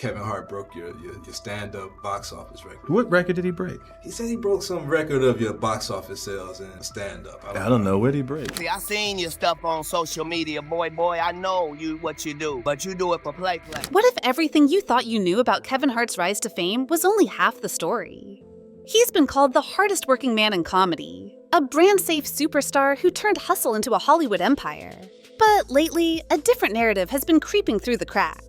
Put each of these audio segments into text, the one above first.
Kevin Hart broke your stand-up box office record. What record did he break? He said he broke some record of your box office sales in stand-up. I don't know. What did he break? See, I seen your stuff on social media, boy. I know what you do, but you do it for play. What if everything you thought you knew about Kevin Hart's rise to fame was only half the story? He's been called the hardest working man in comedy, a brand-safe superstar who turned hustle into a Hollywood empire. But lately, a different narrative has been creeping through the cracks.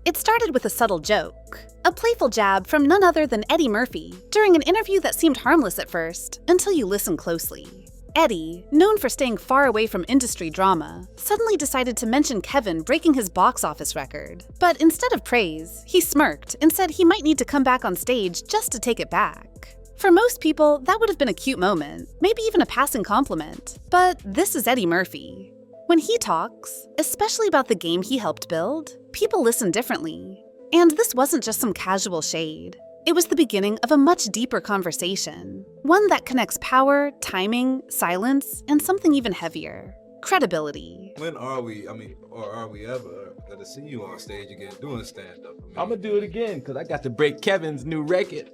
It started with a subtle joke, a playful jab from none other than Eddie Murphy during an interview that seemed harmless at first until you listen closely. Eddie, known for staying far away from industry drama, suddenly decided to mention Kevin breaking his box office record. But instead of praise, he smirked and said he might need to come back on stage just to take it back. For most people, that would have been a cute moment, maybe even a passing compliment. But this is Eddie Murphy. When he talks, especially about the game he helped build, people listen differently. And this wasn't just some casual shade. It was the beginning of a much deeper conversation, one that connects power, timing, silence, and something even heavier: credibility. When are we, or are we ever gonna see you on stage again doing stand-up? I'm gonna do it again because I got to break Kevin's new record.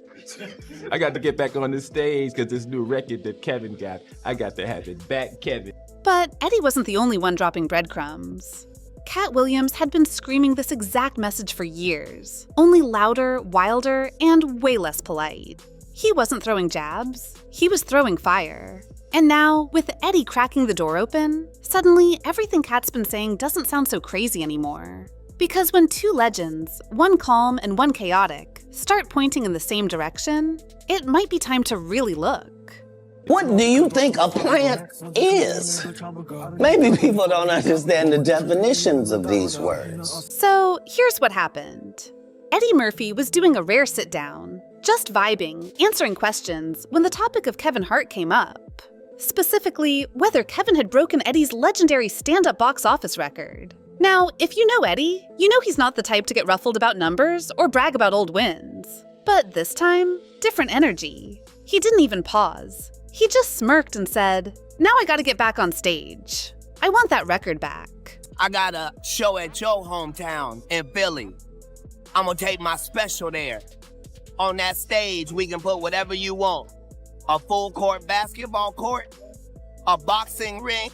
I got to get back on the stage because this new record that Kevin got, I got to have it back, Kevin. But Eddie wasn't the only one dropping breadcrumbs. Katt Williams had been screaming this exact message for years, only louder, wilder, and way less polite. He wasn't throwing jabs, he was throwing fire. And now, with Eddie cracking the door open, suddenly everything Katt's been saying doesn't sound so crazy anymore. Because when two legends, one calm and one chaotic, start pointing in the same direction, it might be time to really look. What do you think a plant is? Maybe people don't understand the definitions of these words. So here's what happened. Eddie Murphy was doing a rare sit-down, just vibing, answering questions, when the topic of Kevin Hart came up. Specifically, whether Kevin had broken Eddie's legendary stand-up box office record. Now, if you know Eddie, you know he's not the type to get ruffled about numbers or brag about old wins. But this time, different energy. He didn't even pause. He just smirked and said, "Now I gotta get back on stage. I want that record back." I got a show at your hometown in Philly. I'm gonna take my special there. On that stage, we can put whatever you want. A full-court basketball court, a boxing ring.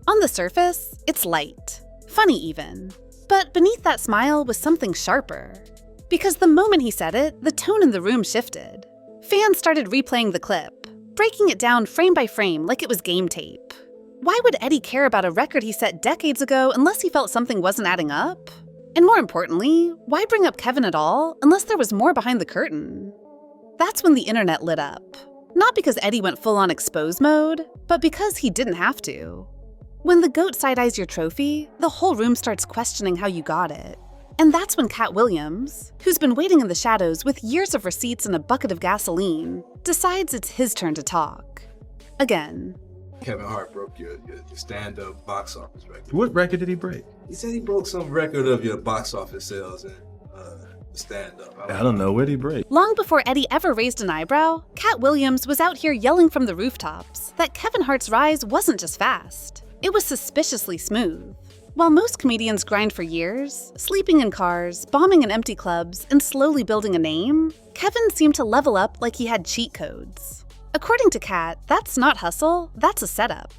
On the surface, it's light, funny even. But beneath that smile was something sharper. Because the moment he said it, the tone in the room shifted. Fans started replaying the clip, breaking it down frame by frame like it was game tape. Why would Eddie care about a record he set decades ago unless he felt something wasn't adding up? And more importantly, why bring up Kevin at all unless there was more behind the curtain? That's when the internet lit up. Not because Eddie went full-on expose mode, but because he didn't have to. When the GOAT side-eyes your trophy, the whole room starts questioning how you got it. And that's when Katt Williams, who's been waiting in the shadows with years of receipts and a bucket of gasoline, decides it's his turn to talk. Again. Kevin Hart broke your stand-up box office record. What record did he break? He said he broke some record of your box office sales in stand-up. I don't know. What did he break? Long before Eddie ever raised an eyebrow, Katt Williams was out here yelling from the rooftops that Kevin Hart's rise wasn't just fast, it was suspiciously smooth. While most comedians grind for years, sleeping in cars, bombing in empty clubs, and slowly building a name, Kevin seemed to level up like he had cheat codes. According to Katt, that's not hustle, that's a setup.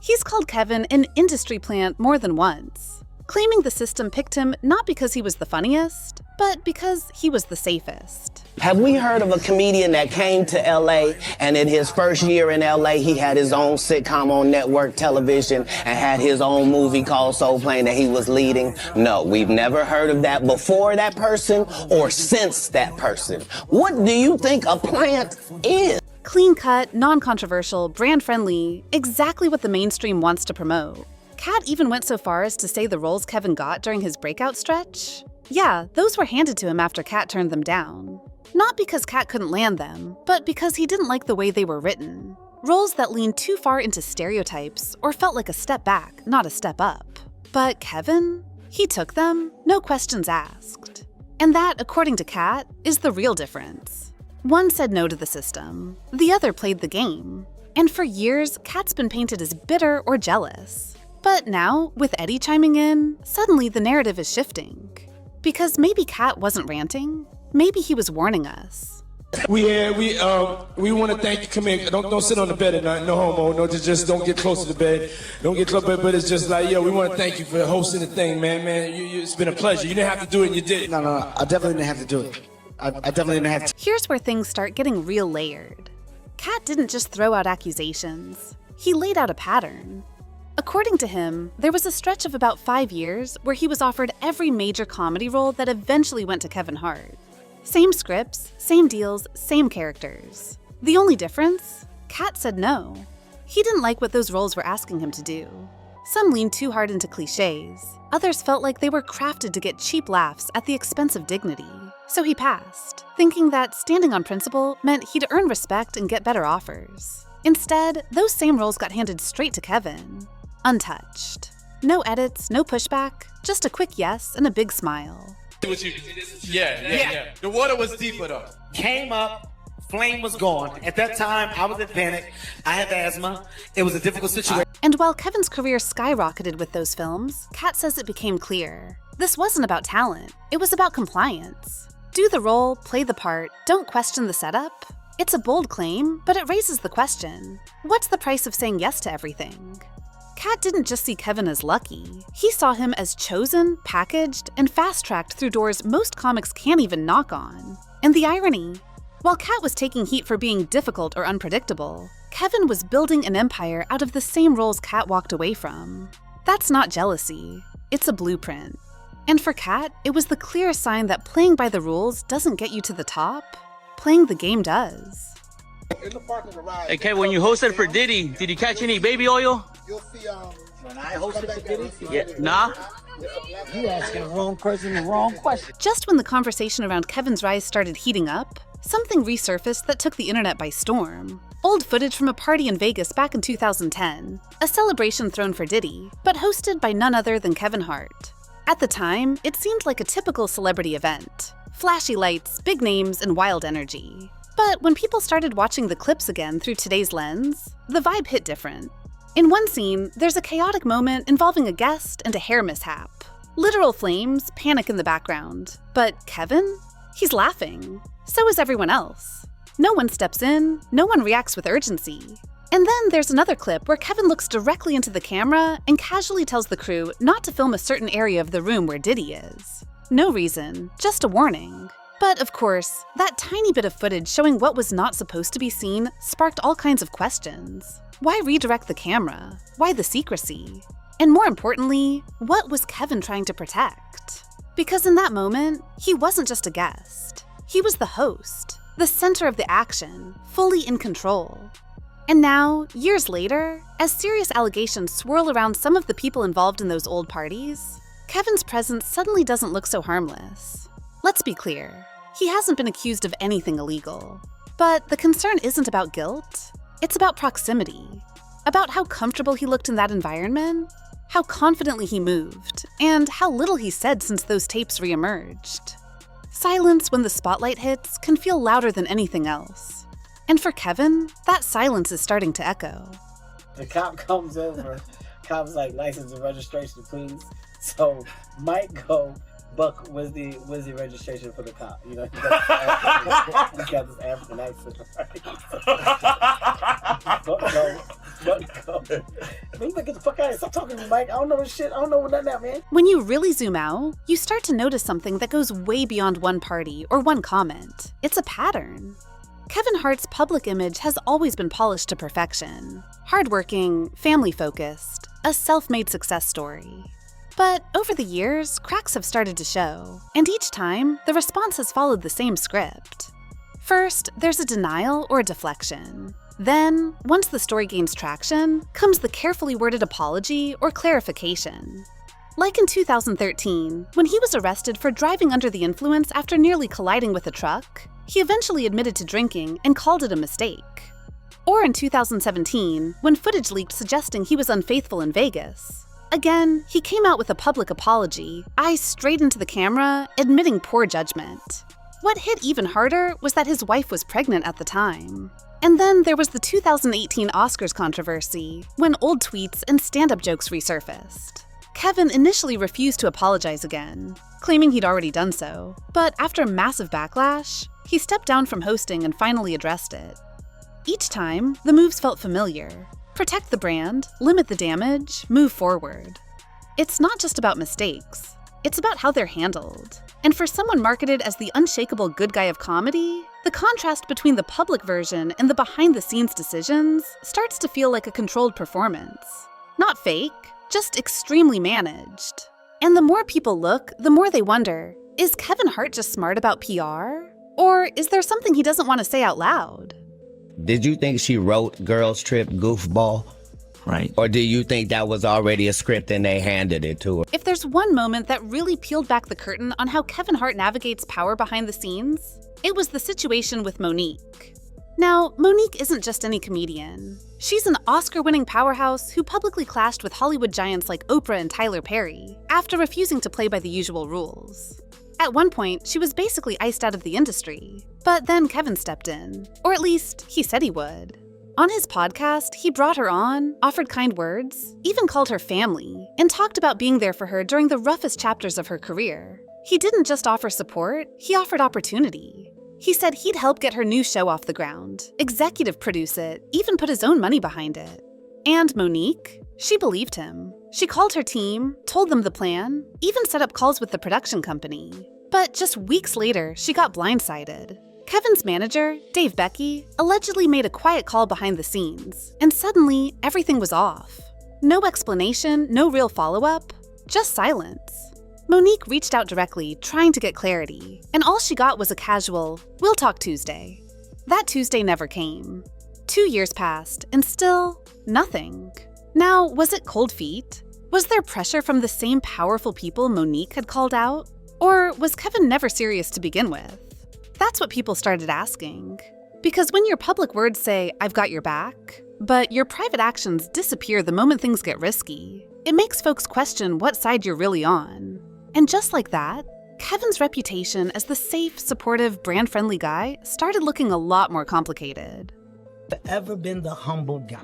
He's called Kevin an industry plant more than once, claiming the system picked him not because he was the funniest, but because he was the safest. Have we heard of a comedian that came to LA and in his first year in LA, he had his own sitcom on network television and had his own movie called Soul Plane that he was leading? No, we've never heard of that before that person or since that person. What do you think a plant is? Clean-cut, non-controversial, brand-friendly, exactly what the mainstream wants to promote. Katt even went so far as to say the roles Kevin got during his breakout stretch? Yeah, those were handed to him after Katt turned them down. Not because Katt couldn't land them, but because he didn't like the way they were written. Roles that leaned too far into stereotypes or felt like a step back, not a step up. But Kevin? He took them, no questions asked. And that, according to Katt, is the real difference. One said no to the system, the other played the game. And for years, Katt's been painted as bitter or jealous. But now, with Eddie chiming in, suddenly the narrative is shifting. Because maybe Katt wasn't ranting. Maybe he was warning us. We want to thank you. Come in. Don't sit on the bed at night. No homo. No, just don't get close to the bed. Don't get close. But it's just like, yo, we want to thank you for hosting the thing, man. It's been a pleasure. You didn't have to do it, and you did it. No. I definitely didn't have to do it. I definitely didn't have to. Here's where things start getting real layered. Katt didn't just throw out accusations. He laid out a pattern. According to him, there was a stretch of about 5 years where he was offered every major comedy role that eventually went to Kevin Hart. Same scripts, same deals, same characters. The only difference? Katt said no. He didn't like what those roles were asking him to do. Some leaned too hard into cliches. Others felt like they were crafted to get cheap laughs at the expense of dignity. So he passed, thinking that standing on principle meant he'd earn respect and get better offers. Instead, those same roles got handed straight to Kevin. Untouched. No edits, no pushback, just a quick yes and a big smile. Yeah. The water was deeper though. Came up, flame was gone. At that time, I was in panic. I had asthma. It was a difficult situation. And while Kevin's career skyrocketed with those films, Katt says it became clear. This wasn't about talent, it was about compliance. Do the role, play the part, don't question the setup. It's a bold claim, but it raises the question. What's the price of saying yes to everything? Katt didn't just see Kevin as lucky. He saw him as chosen, packaged, and fast-tracked through doors most comics can't even knock on. And the irony? While Katt was taking heat for being difficult or unpredictable, Kevin was building an empire out of the same roles Katt walked away from. That's not jealousy. It's a blueprint. And for Katt, it was the clearest sign that playing by the rules doesn't get you to the top. Playing the game does. Hey, Kevin, when you hosted for Diddy, did you catch any baby oil? You'll see, When I hosted for Diddy? Yeah. Nah? You asking the wrong person the wrong question. Just when the conversation around Kevin's rise started heating up, something resurfaced that took the internet by storm. Old footage from a party in Vegas back in 2010, a celebration thrown for Diddy, but hosted by none other than Kevin Hart. At the time, it seemed like a typical celebrity event. Flashy lights, big names, and wild energy. But when people started watching the clips again through today's lens, the vibe hit different. In one scene, there's a chaotic moment involving a guest and a hair mishap. Literal flames, panic in the background. But Kevin? He's laughing. So is everyone else. No one steps in, no one reacts with urgency. And then there's another clip where Kevin looks directly into the camera and casually tells the crew not to film a certain area of the room where Diddy is. No reason, just a warning. But of course, that tiny bit of footage showing what was not supposed to be seen sparked all kinds of questions. Why redirect the camera? Why the secrecy? And more importantly, what was Kevin trying to protect? Because in that moment, he wasn't just a guest. He was the host, the center of the action, fully in control. And now, years later, as serious allegations swirl around some of the people involved in those old parties, Kevin's presence suddenly doesn't look so harmless. Let's be clear, he hasn't been accused of anything illegal. But the concern isn't about guilt, it's about proximity. About how comfortable he looked in that environment, how confidently he moved, and how little he said since those tapes reemerged. Silence when the spotlight hits can feel louder than anything else. And for Kevin, that silence is starting to echo. The cop comes over, cop's like, license and registration, please. So Mike go, Buck, where's the registration for the cop? You know, he's got this African accent. Buck go. Man, get the fuck out of here. Stop talking to me, Mike. I don't know this shit. I don't know nothing out, man. When you really zoom out, you start to notice something that goes way beyond one party or one comment. It's a pattern. Kevin Hart's public image has always been polished to perfection. Hardworking, family-focused, a self-made success story. But over the years, cracks have started to show, and each time, the response has followed the same script. First, there's a denial or a deflection. Then, once the story gains traction, comes the carefully worded apology or clarification. Like in 2013, when he was arrested for driving under the influence after nearly colliding with a truck, he eventually admitted to drinking and called it a mistake. Or in 2017, when footage leaked suggesting he was unfaithful in Vegas. Again, he came out with a public apology, eyes straight into the camera, admitting poor judgment. What hit even harder was that his wife was pregnant at the time. And then there was the 2018 Oscars controversy, when old tweets and stand-up jokes resurfaced. Kevin initially refused to apologize again, claiming he'd already done so. But after massive backlash, he stepped down from hosting and finally addressed it. Each time, the moves felt familiar. Protect the brand, limit the damage, move forward. It's not just about mistakes. It's about how they're handled. And for someone marketed as the unshakable good guy of comedy, the contrast between the public version and the behind-the-scenes decisions starts to feel like a controlled performance. Not fake, just extremely managed. And the more people look, the more they wonder, is Kevin Hart just smart about PR? Or is there something he doesn't want to say out loud? Did you think she wrote Girls Trip Goofball? Right. Or do you think that was already a script and they handed it to her? If there's one moment that really peeled back the curtain on how Kevin Hart navigates power behind the scenes, it was the situation with Monique. Now, Monique isn't just any comedian. She's an Oscar-winning powerhouse who publicly clashed with Hollywood giants like Oprah and Tyler Perry after refusing to play by the usual rules. At one point, she was basically iced out of the industry. But then Kevin stepped in, or at least he said he would. On his podcast, he brought her on, offered kind words, even called her family, and talked about being there for her during the roughest chapters of her career. He didn't just offer support, he offered opportunity. He said he'd help get her new show off the ground, executive produce it, even put his own money behind it. And Monique? She believed him. She called her team, told them the plan, even set up calls with the production company. But just weeks later, she got blindsided. Kevin's manager, Dave Becky, allegedly made a quiet call behind the scenes, and suddenly, everything was off. No explanation, no real follow-up, just silence. Monique reached out directly, trying to get clarity, and all she got was a casual, "We'll talk Tuesday." That Tuesday never came. 2 years passed, and still, nothing. Now, was it cold feet? Was there pressure from the same powerful people Monique had called out? Or was Kevin never serious to begin with? That's what people started asking. Because when your public words say, "I've got your back," but your private actions disappear the moment things get risky, it makes folks question what side you're really on. And just like that, Kevin's reputation as the safe, supportive, brand-friendly guy started looking a lot more complicated. I've ever been the humble guy.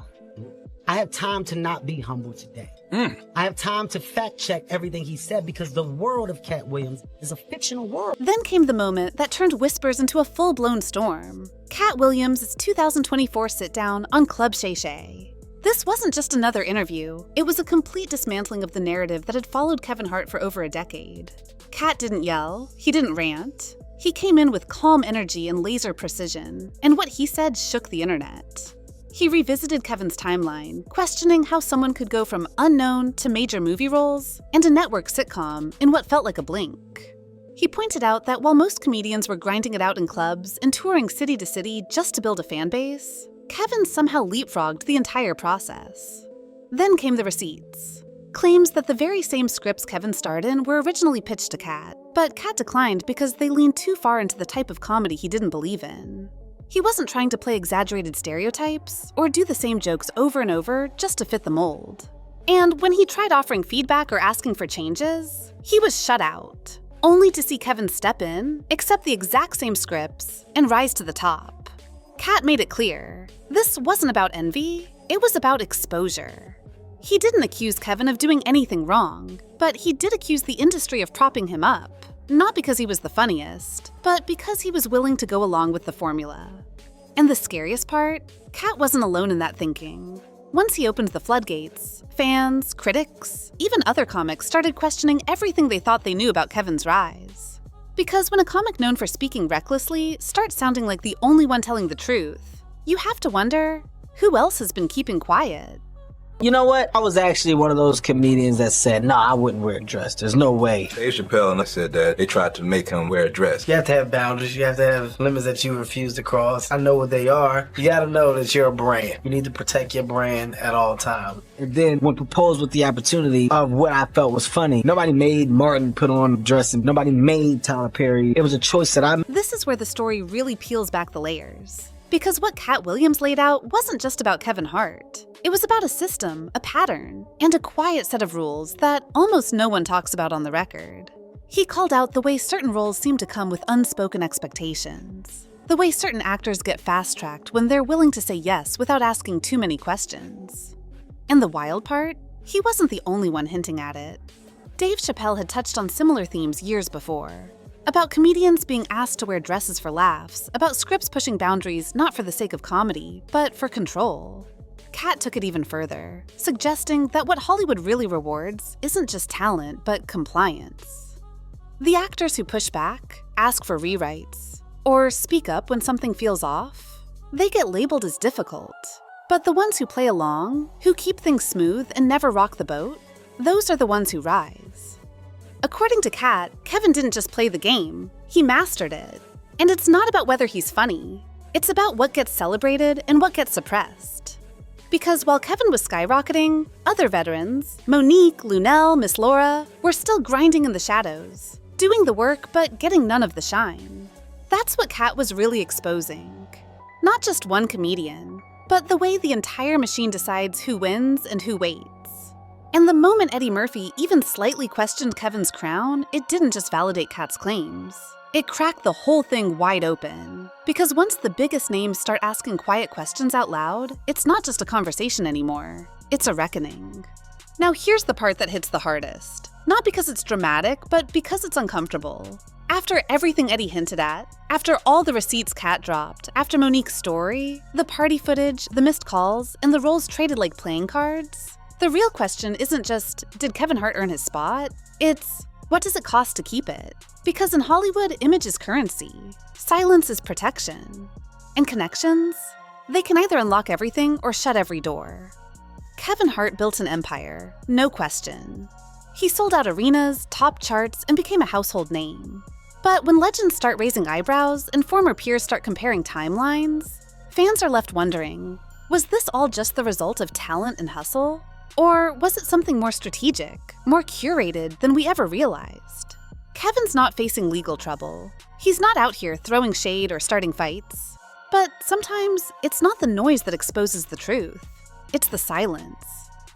I have time to not be humble today. I have time to fact check everything he said because the world of Katt Williams is a fictional world. Then came the moment that turned whispers into a full-blown storm. Katt Williams' 2024 sit-down on Club Shay Shay. This wasn't just another interview, it was a complete dismantling of the narrative that had followed Kevin Hart for over a decade. Katt didn't yell, he didn't rant. He came in with calm energy and laser precision, and what he said shook the internet. He revisited Kevin's timeline, questioning how someone could go from unknown to major movie roles and a network sitcom in what felt like a blink. He pointed out that while most comedians were grinding it out in clubs and touring city to city just to build a fan base, Kevin somehow leapfrogged the entire process. Then came the receipts. Claims that the very same scripts Kevin starred in were originally pitched to Katt, but Katt declined because they leaned too far into the type of comedy he didn't believe in. He wasn't trying to play exaggerated stereotypes or do the same jokes over and over just to fit the mold. And when he tried offering feedback or asking for changes, he was shut out, only to see Kevin step in, accept the exact same scripts, and rise to the top. Katt made it clear, this wasn't about envy, it was about exposure. He didn't accuse Kevin of doing anything wrong, but he did accuse the industry of propping him up. Not because he was the funniest, but because he was willing to go along with the formula. And the scariest part? Katt wasn't alone in that thinking. Once he opened the floodgates, fans, critics, even other comics started questioning everything they thought they knew about Kevin's rise. Because when a comic known for speaking recklessly starts sounding like the only one telling the truth, you have to wonder, who else has been keeping quiet? You know what? I was actually one of those comedians that said, no, I wouldn't wear a dress. There's no way. Dave Chappelle and I said that they tried to make him wear a dress. You have to have boundaries. You have to have limits that you refuse to cross. I know what they are. You got to know that you're a brand. You need to protect your brand at all times. And then when proposed with the opportunity of what I felt was funny, nobody made Martin put on a dress and nobody made Tyler Perry. It was a choice that I made. This is where the story really peels back the layers. Because what Katt Williams laid out wasn't just about Kevin Hart. It was about a system, a pattern, and a quiet set of rules that almost no one talks about on the record. He called out the way certain roles seem to come with unspoken expectations. The way certain actors get fast-tracked when they're willing to say yes without asking too many questions. And the wild part? he wasn't the only one hinting at it. Dave Chappelle had touched on similar themes years before. About comedians being asked to wear dresses for laughs, about scripts pushing boundaries not for the sake of comedy, but for control. Katt took it even further, suggesting that what Hollywood really rewards isn't just talent, but compliance. The actors who push back, ask for rewrites, or speak up when something feels off, they get labeled as difficult. But the ones who play along, who keep things smooth and never rock the boat, those are the ones who rise. According to Katt, Kevin didn't just play the game, he mastered it. And it's not about whether he's funny, it's about what gets celebrated and what gets suppressed. Because while Kevin was skyrocketing, other veterans, Monique, Lunel, Miss Laura, were still grinding in the shadows, doing the work but getting none of the shine. That's what Katt was really exposing. Not just one comedian, but the way the entire machine decides who wins and who waits. And the moment Eddie Murphy even slightly questioned Kevin's crown, it didn't just validate Katt's claims. It cracked the whole thing wide open. Because once the biggest names start asking quiet questions out loud, it's not just a conversation anymore. It's a reckoning. Now here's the part that hits the hardest. Not because it's dramatic, but because it's uncomfortable. After everything Eddie hinted at, after all the receipts Katt dropped, after Monique's story, the party footage, the missed calls, and the roles traded like playing cards, the real question isn't just, did Kevin Hart earn his spot? It's, what does it cost to keep it? Because in Hollywood, image is currency. Silence is protection. And connections? They can either unlock everything or shut every door. Kevin Hart built an empire, no question. He sold out arenas, topped charts, and became a household name. But when legends start raising eyebrows and former peers start comparing timelines, fans are left wondering, was this all just the result of talent and hustle? Or was it something more strategic, more curated than we ever realized? Kevin's not facing legal trouble. He's not out here throwing shade or starting fights. But sometimes, it's not the noise that exposes the truth. It's the silence.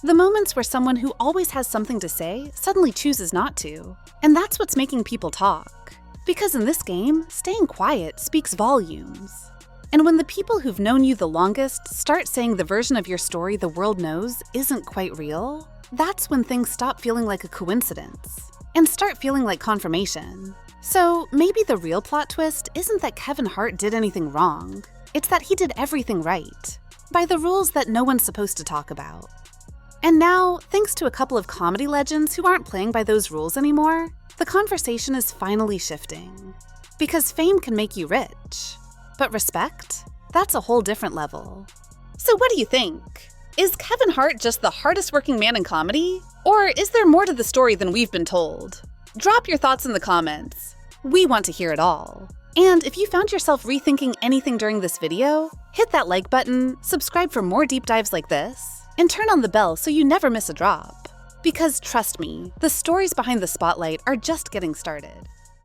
The moments where someone who always has something to say suddenly chooses not to. And that's what's making people talk. Because in this game, staying quiet speaks volumes. And when the people who've known you the longest start saying the version of your story the world knows isn't quite real, that's when things stop feeling like a coincidence and start feeling like confirmation. So maybe the real plot twist isn't that Kevin Hart did anything wrong. It's that he did everything right, by the rules that no one's supposed to talk about. And now, thanks to a couple of comedy legends who aren't playing by those rules anymore, the conversation is finally shifting. Because fame can make you rich. But respect? That's a whole different level. So what do you think? Is Kevin Hart just the hardest working man in comedy? Or is there more to the story than we've been told? Drop your thoughts in the comments. We want to hear it all. And if you found yourself rethinking anything during this video, hit that like button, subscribe for more deep dives like this, and turn on the bell so you never miss a drop. Because trust me, the stories behind the spotlight are just getting started.